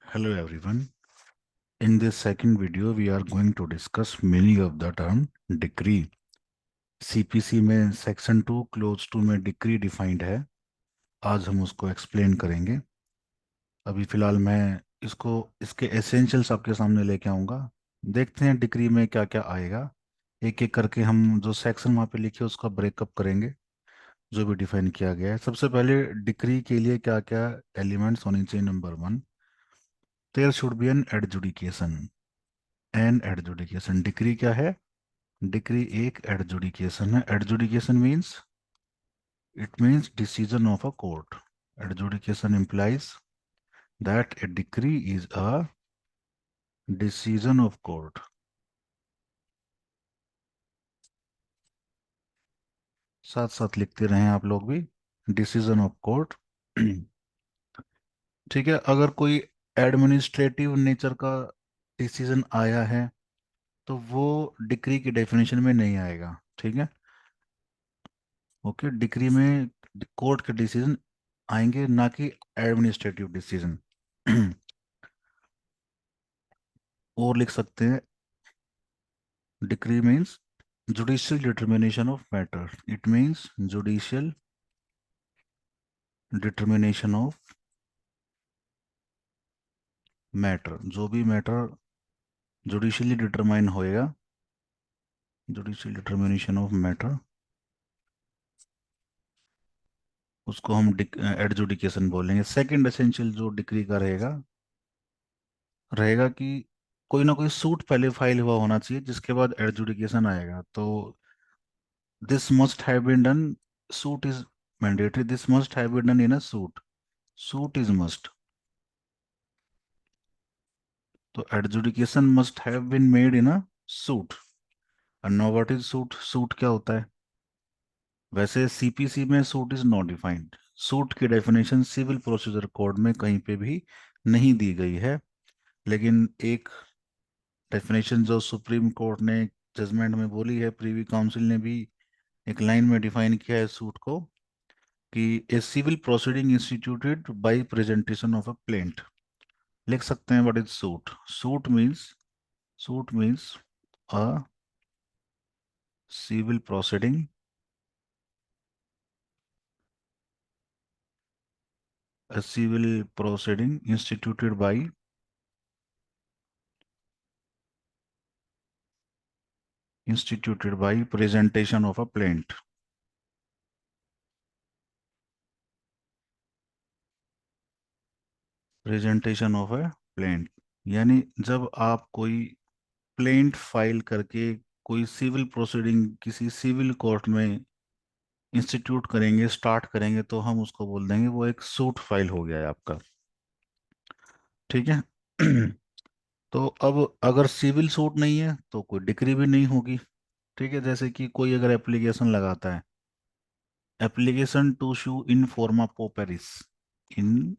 Hello everyone. In this second video, we are going to discuss meaning of the term decree. CPC में section 2 close 2 में decree defined है. आज हम उसको explain करेंगे. अभी फिलहाल मैं इसको इसके एसेंशियल्स आपके सामने लेके आऊँगा. देखते हैं डिक्री में क्या क्या आएगा. एक एक करके हम जो सेक्शन वहाँ पे लिखे उसका ब्रेकअप करेंगे, जो भी डिफाइन किया गया है. सबसे पहले डिक्री के लिए क्या क्या एलिमेंट्स होने चाहिए. Number 1, there should be an adjudication. An adjudication. Decree क्या है? डिक्री एक एडजुडिकेशन है. Adjudication means, it means decision of a court. Adjudication implies that a decree is a decision of court. साथ साथ लिखते रहें आप लोग भी. Decision of court. ठीक है. अगर कोई एडमिनिस्ट्रेटिव नेचर का डिसीजन आया है तो वो डिक्री की डेफिनेशन में नहीं आएगा. ठीक है. ओके. डिक्री में कोर्ट के डिसीजन आएंगे, ना कि एडमिनिस्ट्रेटिव डिसीजन. और लिख सकते हैं, decree means judicial determination of matter. It means judicial determination of matter. जो भी मैटर जुडिशियली डिटरमाइन होएगा, जुडिशियल डिटर्मिनेशन ऑफ मैटर, उसको हम एडजुडिकेशन बोलेंगे. सेकंड एसेंशियल जो डिक्री का रहेगा रहेगा कि कोई ना कोई सूट पहले फाइल हुआ होना चाहिए, जिसके बाद एडजुडिकेशन आएगा. तो this must have been done. Suit is mandatory. This must have been done in a suit. Suit is must. तो adjudication must have been made in a suit. और know what is suit. Suit क्या होता है? वैसे CPC में suit is not defined. Suit की definition civil procedure code में कहीं पे भी नहीं दी गई है. लेकिन एक डेफिनेशन जो सुप्रीम कोर्ट ने जजमेंट में बोली है, प्रीवी काउंसिल ने भी एक लाइन में डिफाइन किया है सूट को, कि a civil proceeding instituted by presentation of a plaint. लिख सकते हैं what is suit. Suit means a civil proceeding, a civil proceeding instituted by presentation of a plaint. Presentation of a plaint. यानी जब आप कोई plaint file करके कोई civil proceeding किसी सिविल कोर्ट में इंस्टीट्यूट करेंगे, स्टार्ट करेंगे, तो हम उसको बोल देंगे वो एक सूट फाइल हो गया है आपका. ठीक है. तो अब अगर सिविल सूट नहीं है तो कोई डिक्री भी नहीं होगी. ठीक है. जैसे कि कोई अगर एप्लीकेशन लगाता है, application to shoe in forma पोपेरिस. In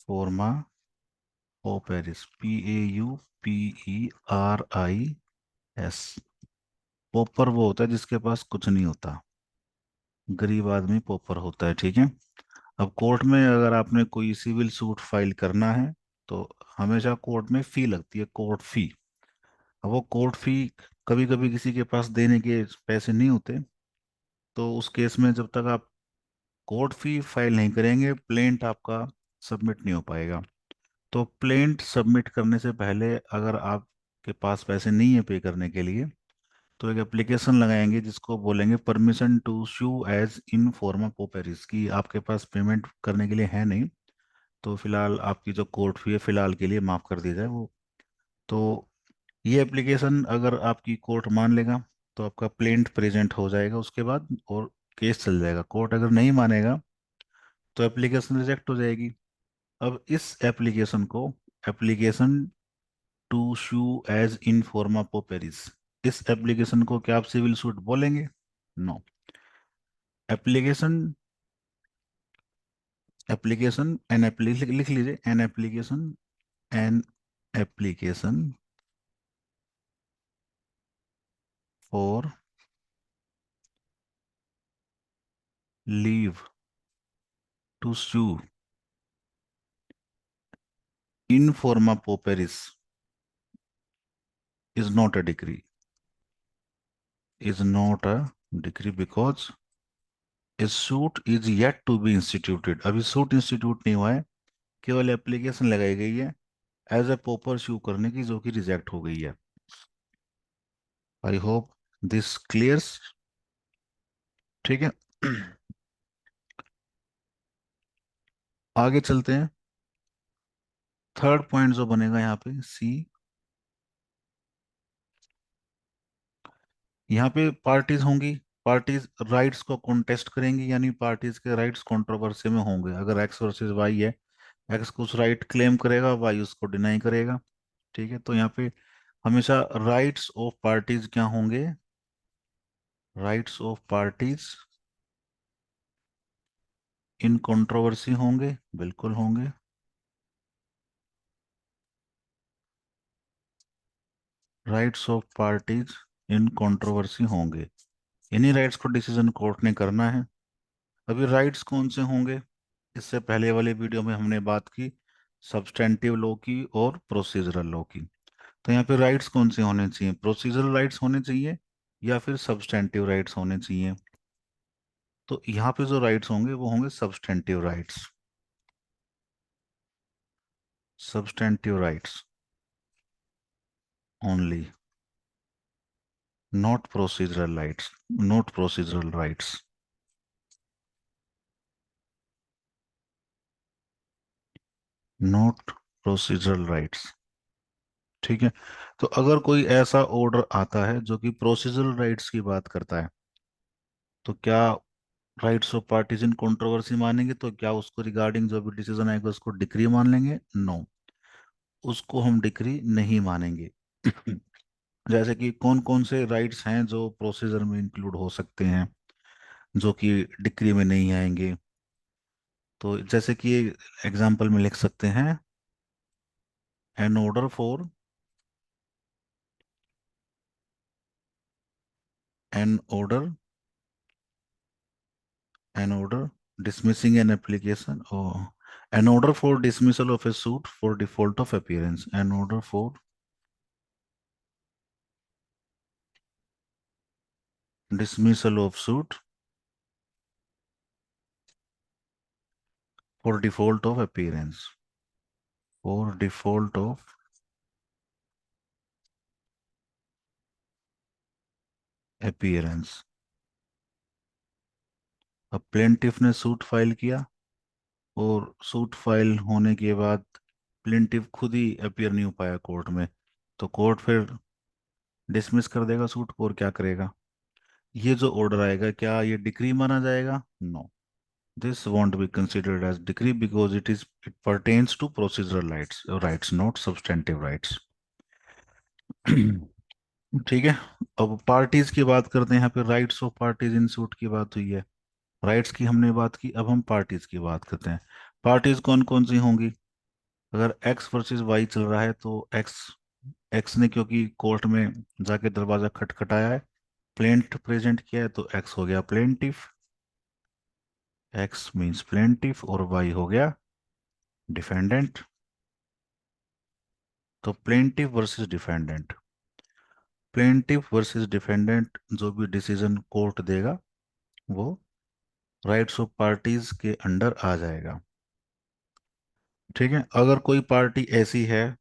forma पोपेरिस. PAUPERIS. पोपर वो होता है जिसके पास कुछ नहीं होता. गरीब आदमी पोपर होता है. ठीक है. अब कोर्ट में अगर आपने कोई सिविल सूट फाइल करना है तो हमेशा कोर्ट में फी लगती है, कोर्ट फी. अब वो कोर्ट फी कभी कभी किसी के पास देने के पैसे नहीं होते, तो उस केस में जब तक आप कोर्ट फी फाइल नहीं करेंगे, प्लेंट आपका सबमिट नहीं हो पाएगा. तो प्लेंट सबमिट करने से पहले अगर आपके पास पैसे नहीं है पे करने के लिए, तो एक एप्लीकेशन लगाएंगे जिसको बोलेंगे permission to sue as in forma pauperis, की आपके पास पेमेंट करने के लिए है नहीं, तो फिलहाल आपकी जो कोर्ट फी है फिलहाल के लिए माफ़ कर दी जाए वो. तो ये एप्लीकेशन अगर आपकी कोर्ट मान लेगा तो आपका प्लेंट प्रेजेंट हो जाएगा उसके बाद, और केस चल जाएगा. कोर्ट अगर नहीं मानेगा तो एप्लीकेशन रिजेक्ट हो जाएगी. अब इस एप्लीकेशन को, application to sue as in forma pauperis, इस एप्लीकेशन को क्या आप सिविल सूट बोलेंगे? नो. एप्लीकेशन एप्लीकेशन एन लिख लिख लीजिए. An application for leave to sue in forma pauperis is not a decree, is not a decree because a suit is yet to be instituted, अभी suit institute नहीं हुआ है, केवल application लगाई गई है एज ए पोपर शू करने की, जो कि रिजेक्ट हो गई है। I hope this clears. ठीक है। आगे चलते हैं। थर्ड पॉइंट जो बनेगा यहाँ पे सी, यहाँ पे पार्टीज होंगी, पार्टीज राइट्स को कॉन्टेस्ट करेंगी, यानी पार्टीज के राइट्स कंट्रोवर्सी में होंगे। अगर एक्स वर्सेस वाई है, एक्स कुछ राइट क्लेम करेगा, वाई उसको डिनाई करेगा। ठीक है, तो यहाँ पे हमेशा राइट्स ऑफ पार्टीज क्या होंगे, rights of parties in controversy होंगे, बिल्कुल होंगे। Rights of parties in controversy होंगे, इन्हीं राइट्स को डिसीजन कोर्ट ने करना है। अभी राइट्स कौन से होंगे, इससे पहले वाले वीडियो में हमने बात की सब्सटेंटिव लॉ की और प्रोसीजरल लॉ की। तो यहाँ पे राइट्स कौन से होने चाहिए, प्रोसीजरल राइट्स होने चाहिए या फिर सब्सटेंटिव राइट्स होने चाहिए। तो यहाँ पे जो राइट्स होंगे वो होंगे substantive rights, substantive rights only, not procedural rights, not procedural rights, not procedural rights. ठीक है, तो अगर कोई ऐसा ऑर्डर आता है जो कि प्रोसीजरल राइट्स की बात करता है, तो क्या rights of parties in controversy मानेंगे, तो क्या उसको रिगार्डिंग जो भी डिसीजन आएगा उसको डिक्री मान लेंगे, नो, उसको हम डिक्री नहीं मानेंगे। जैसे कि कौन कौन से राइट्स हैं जो प्रोसीजर में इंक्लूड हो सकते हैं, जो कि डिक्री में नहीं आएंगे। तो जैसे कि एग्जाम्पल में लिख सकते हैं, an order for, an order, an order dismissing an application, or an order for dismissal of a suit for default of appearance, an order for dismissal of suit for default of appearance, for default of appearance। अब plaintiff ने suit file किया और suit file होने के बाद plaintiff खुद ही appear नहीं हो पाया कोर्ट में, तो कोर्ट फिर डिसमिस कर देगा सूट को और क्या करेगा, ये जो ऑर्डर आएगा क्या ये डिक्री माना जाएगा, no, this won't be considered as decree because it pertains to procedural rights not substantive rights। ठीक है। अब पार्टीज की बात करते हैं, यहाँ पे rights of parties in suit की बात हुई है, राइट्स की हमने बात की, अब हम पार्टीज की बात करते हैं। पार्टीज कौन कौन सी होंगी, अगर एक्स वर्सेस वाई चल रहा है तो एक्स, एक्स ने क्योंकि कोर्ट में जाके दरवाजा खटखटाया है, प्लेंट प्रेजेंट किया है, तो एक्स हो गया प्लेंटिफ, एक्स मींस प्लेंटिफ, और वाई हो गया डिफेंडेंट। तो plaintiff versus defendant, plaintiff versus defendant जो भी डिसीजन कोर्ट देगा वो राइट्स ऑफ पार्टीज के अंडर आ जाएगा। ठीक है, अगर कोई पार्टी ऐसी है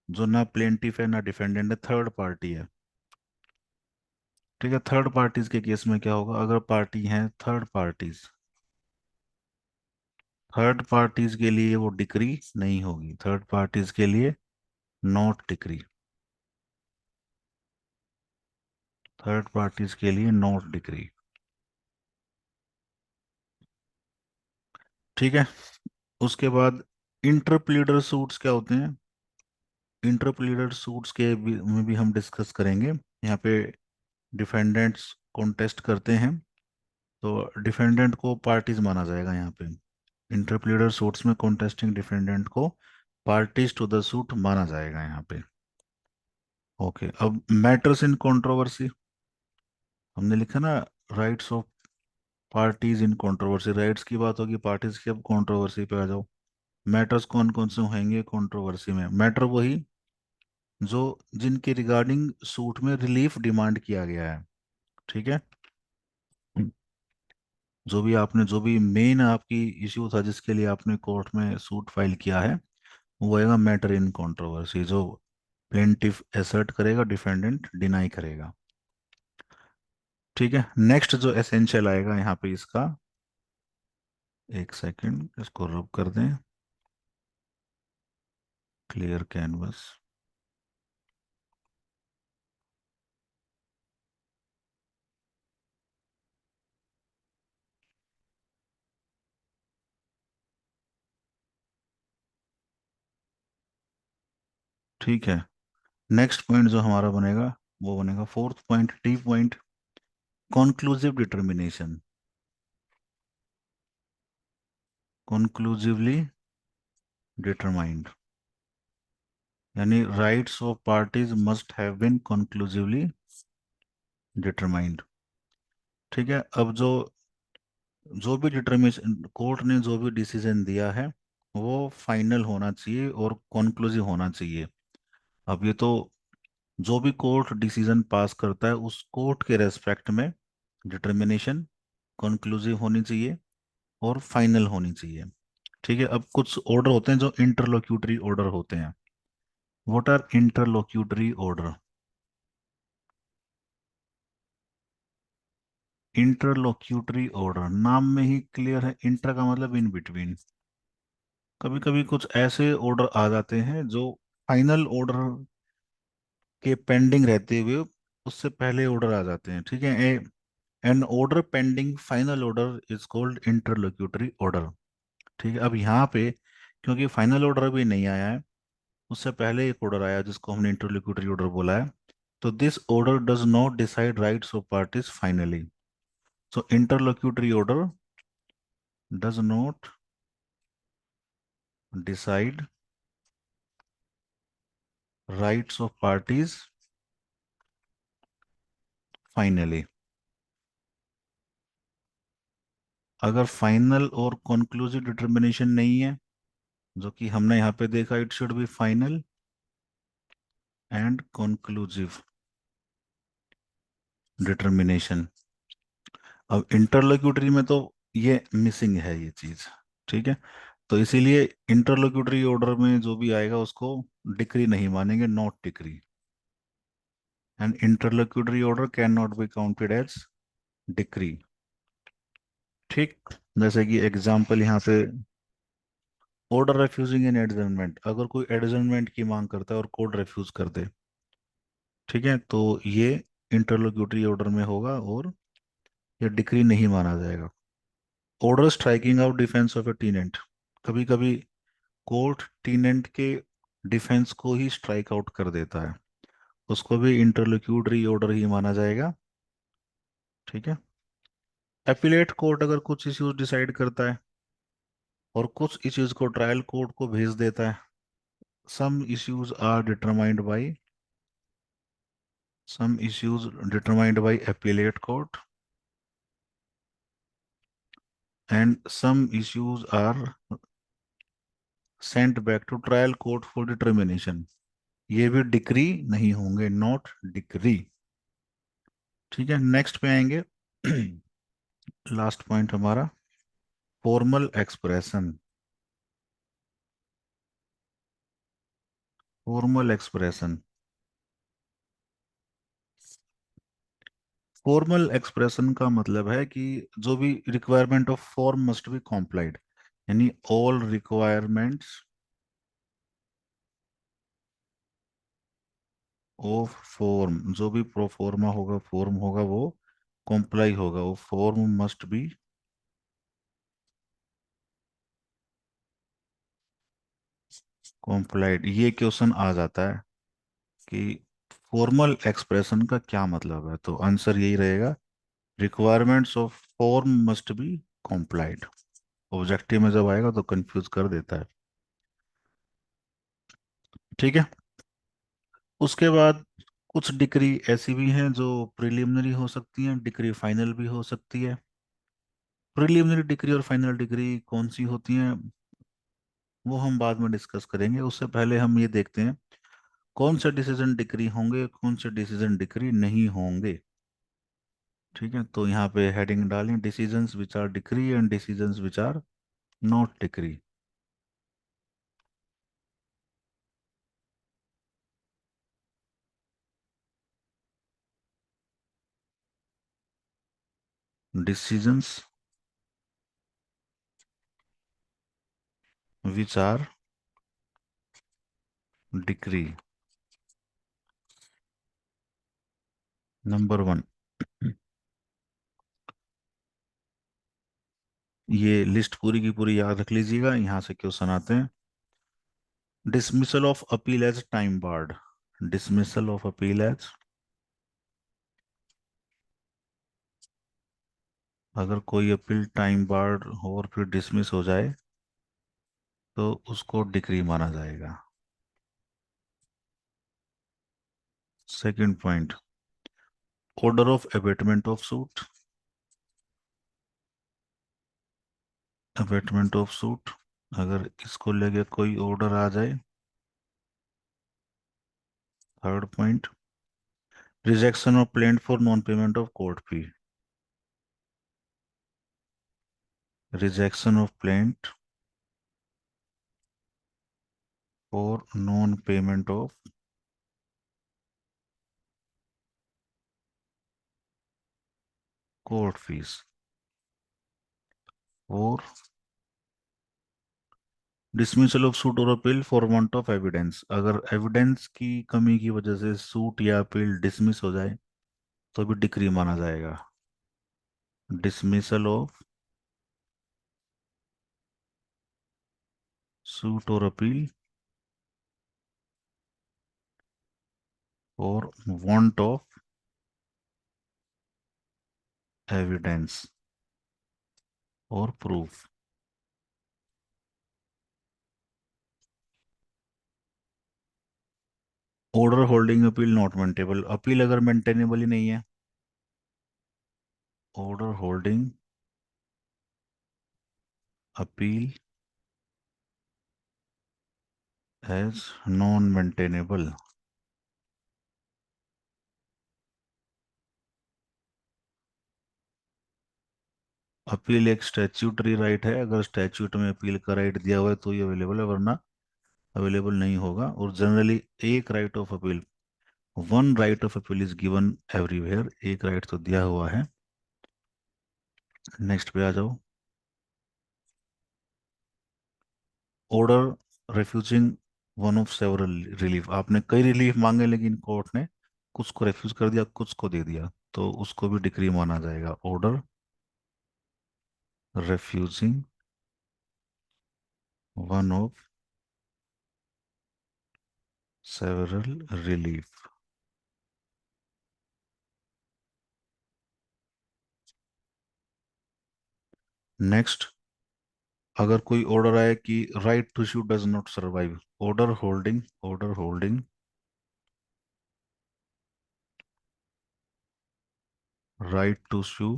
जो ना प्लेंटिफ है ना डिफेंडेंट है, थर्ड पार्टी है। ठीक है, थर्ड पार्टीज के केस में क्या होगा, अगर पार्टी है थर्ड पार्टीज, थर्ड पार्टीज के लिए वो डिक्री नहीं होगी, थर्ड पार्टीज के लिए नॉट डिक्री, थर्ड पार्टीज के लिए नॉट डिक्री। ठीक है, उसके बाद इंटरप्लीडर सूट्स क्या होते हैं, इंटरप्लीडर सूट्स में भी हम डिस्कस करेंगे। यहाँ पे डिफेंडेंट्स कॉन्टेस्ट करते हैं, तो डिफेंडेंट को पार्टीज माना जाएगा यहाँ पे, इंटरप्लीडर सूट्स में कॉन्टेस्टिंग डिफेंडेंट को पार्टीज टू द सूट माना जाएगा यहाँ पे। ओके, अब मैटर्स इन कंट्रोवर्सी हमने लिखा ना, rights of parties in controversy, rights की बात होगी पार्टीज की, अब कंट्रोवर्सी पे आ जाओ। मैटर्स कौन कौन से होंगे कंट्रोवर्सी में? मैटर वही जो जिनके रिगार्डिंग सूट में रिलीफ डिमांड किया गया है। ठीक है। जो भी मेन आपकी इश्यू था जिसके लिए आपने कोर्ट में सूट फाइल किया है, वो आएगा मैटर इन कंट्रोवर्सी, जो प्लेंटिफ एसर्ट करेगा, डिफेंडेंट डिनाई करेगा। ठीक है। नेक्स्ट जो एसेंशियल आएगा यहाँ पे इसका, एक सेकंड इसको रब कर दें, क्लियर कैनवस। ठीक है। नेक्स्ट पॉइंट जो हमारा बनेगा वो बनेगा fourth point, D point, conclusive determination. Conclusively determined, यानी rights of parties must have been conclusively determined. ठीक है। अब जो जो भी डिटर्मिनेशन कोर्ट ने जो भी डिसीजन दिया है वो फाइनल होना चाहिए और कॉन्क्लूसिव होना चाहिए। अब ये तो जो भी कोर्ट डिसीजन पास करता है उस कोर्ट के रेस्पेक्ट में डिटर्मिनेशन कॉन्क्लूसिव होनी चाहिए और फाइनल होनी चाहिए। ठीक है। अब कुछ ऑर्डर होते हैं जो इंटरलोक्यूटरी ऑर्डर होते हैं। What are interlocutory order? Interlocutory order नाम में ही क्लियर है, इंटर का मतलब इन बिटवीन। कभी कभी कुछ ऐसे ऑर्डर आ जाते हैं जो फाइनल ऑर्डर के पेंडिंग रहते हुए उससे पहले ऑर्डर आ जाते हैं। ठीक है। An order pending final order is called interlocutory order. ठीक है। अब यहाँ पे क्योंकि फाइनल ऑर्डर भी नहीं आया है, उससे पहले एक ऑर्डर आया जिसको हमने इंटरलोक्यूटरी ऑर्डर बोला है, तो this order does not decide rights of parties finally. So interlocutory order does not decide rights of parties finally. अगर फाइनल और कंक्लूसिव डिटर्मिनेशन नहीं है, जो कि हमने यहाँ पे देखा, it should be final and conclusive determination. अब इंटरलोक्यूटरी में तो ये मिसिंग है ये चीज। ठीक है। तो इसीलिए इंटरलोक्यूटरी ऑर्डर में जो भी आएगा उसको डिक्री नहीं मानेंगे, not decree. And interlocutory order can not be counted as decree. ठीक। जैसे कि एग्जांपल यहाँ से, ऑर्डर रेफ्यूजिंग एन एडजर्नमेंट, अगर कोई एडजर्नमेंट की मांग करता है और कोर्ट रेफ्यूज कर दे, ठीक है, तो ये इंटरलोक्यूटरी ऑर्डर में होगा और ये डिक्री नहीं माना जाएगा। Order striking out defence of ए टीनेंट, कभी कभी कोर्ट टीनेंट के डिफेंस को ही स्ट्राइक आउट कर देता है, उसको भी इंटरलोक्यूटरी ऑर्डर ही माना जाएगा। ठीक है। एपीलेट कोर्ट अगर कुछ इश्यूज डिसाइड करता है और कुछ इश्यूज को ट्रायल कोर्ट को भेज देता है, some issues are determined by some issues determined by appellate court and some issues are sent back to trial court for determination। ये भी डिक्री नहीं होंगे, नॉट डिक्री। ठीक है। नेक्स्ट पे आएंगे। लास्ट पॉइंट हमारा formal expression. Formal expression, formal expression का मतलब है कि जो भी requirement of form must be complied, यानी ऑल रिक्वायरमेंट्स ऑफ फॉर्म, जो भी प्रोफॉर्मा होगा, फॉर्म होगा, वो कॉम्प्लाई होगा, वो फॉर्म मस्ट बी कॉम्प्लाइड। ये क्वेश्चन आ जाता है कि फॉर्मल एक्सप्रेशन का क्या मतलब है, तो आंसर यही रहेगा, requirements of form must be complied. Objective में जब आएगा तो कंफ्यूज कर देता है। ठीक है। उसके बाद कुछ डिक्री ऐसी भी हैं जो प्रिलिमिनरी हो सकती हैं, डिक्री फाइनल भी हो सकती है। प्रिलिमिनरी डिग्री और फाइनल डिग्री कौन सी होती हैं? वो हम बाद में डिस्कस करेंगे, उससे पहले हम ये देखते हैं कौन से डिसीजन डिक्री होंगे, कौन से डिसीजन डिक्री नहीं होंगे। ठीक है, तो यहाँ पे हेडिंग डालें, decisions which are decree and decisions which are not decree. Decisions which are decree. Number one, ये लिस्ट पूरी की पूरी याद रख लीजिएगा, यहाँ से क्वेश्चन आते हैं। Dismissal of appeal as time barred. Dismissal of appeal as, अगर कोई अपील टाइम बार्ड हो और फिर डिसमिस हो जाए तो उसको डिक्री माना जाएगा। Second point, order of abatement of suit. Abatement of suit, अगर इसको लेके कोई ऑर्डर आ जाए। Third point, rejection of plaint for non payment of court fee. Rejection of plaint for non payment of court fees. और dismissal of suit और appeal for want of evidence, अगर evidence की कमी की वजह से सूट या अपील डिसमिस हो जाए तो भी डिक्री माना जाएगा। डिसमिसल ऑफ सूट और अपील और वांट ऑफ एविडेंस और proof. Order holding appeal not maintainable, appeal अगर मेंटेनेबल ही नहीं है, order holding appeal as non maintainable. Appeal एक स्टैच्यूटरी राइट है, अगर स्टैच्यूट में अपील का राइट दिया हुआ है तो ये अवेलेबल है, वरना अवेलेबल नहीं होगा। और जनरली एक right of appeal, one right of appeal is given everywhere, एक राइट तो दिया हुआ है। नेक्स्ट पे आ जाओ। Order refusing one of several relief, आपने कई रिलीफ मांगे लेकिन कोर्ट ने कुछ को रिफ्यूज कर दिया, कुछ को दे दिया, तो उसको भी डिक्री माना जाएगा। Order refusing one of several relief. Next, अगर कोई ऑर्डर आए कि right to sue does not survive, order holding right to sue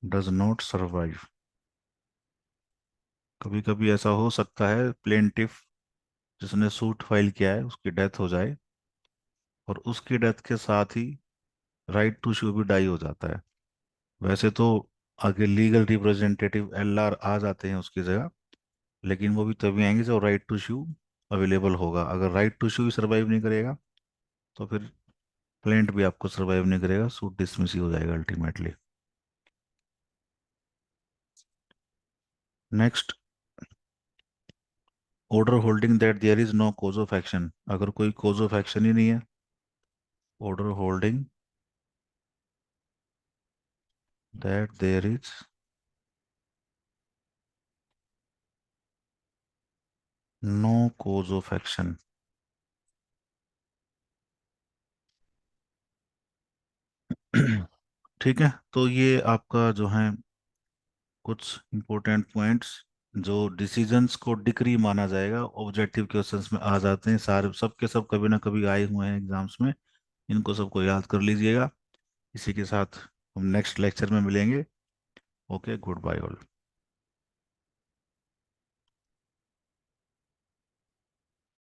does not survive. कभी कभी ऐसा हो सकता है प्लेंटिफ जिसने सूट फाइल किया है उसकी डेथ हो जाए और उसकी डेथ के साथ ही राइट टू शू भी डाई हो जाता है। वैसे तो आगे लीगल रिप्रेजेंटेटिव एलआर आ जाते हैं उसकी जगह, लेकिन वो भी तभी आएंगे जब राइट टू शू अवेलेबल होगा। अगर राइट टू शू ही सर्वाइव नहीं करेगा तो फिर प्लेंट भी आपको सर्वाइव नहीं करेगा, सूट डिसमिस ही हो जाएगा ultimately. Next, order holding that there is no cause of action, अगर कोई कोज ऑफ एक्शन ही नहीं है। Order holding that there is no cause of action. ठीक है, तो ये आपका जो है कुछ इंपॉर्टेंट पॉइंट्स जो डिसीजंस को डिक्री माना जाएगा ऑब्जेक्टिव क्वेश्चंस में आ जाते हैं, सारे सब के सब कभी ना कभी आए हुए हैं एग्जाम्स में। इनको सबको याद कर लीजिएगा। इसी के साथ हम नेक्स्ट लेक्चर में मिलेंगे ओके, गुड बाय ऑल।